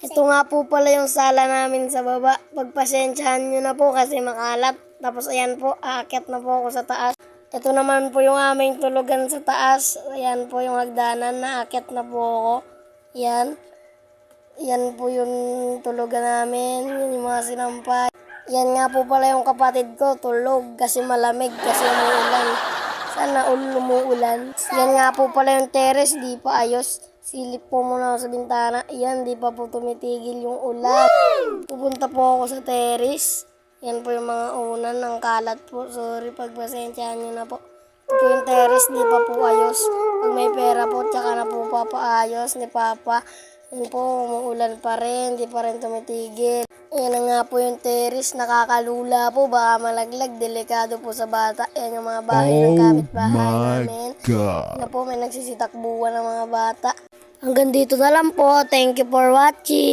Ito nga po pala yung sala namin sa baba. Pagpasensyahan nyo na po kasi makalat. Tapos ayan po, aakyat na po ako sa taas. Ito naman po yung aming tulugan sa taas. Ayan po yung hagdanan, naakyat na po ako. Yan. Yan po yung tulugan namin. Yan yung mga sinampay. Yan nga po pala yung kapatid ko, tulog kasi malamig kasi umuulan. Sana umuulan. Yan nga po pala yung terrace, di pa ayos. Silip po muna ako sa bintana. Yan, di pa po tumitigil yung ulan. Pupunta po ako sa terrace. Yan po yung mga unan ng kalat po. Sorry, pagpasensyahan nyo na po. Ito po yung terrace, di pa po ayos. Pag may pera po, tsaka na po papaayos ni Papa. Yan po, umuulan pa rin, di pa rin tumitigil. Yan na nga po yung terrace, nakakalula po, baka malaglag, delikado po sa bata. Yan yung mga bahay ng kapitbahay namin. God. Yan po, may nagsisitakbuhan ng mga bata. Hanggang dito na lang po. Thank you for watching.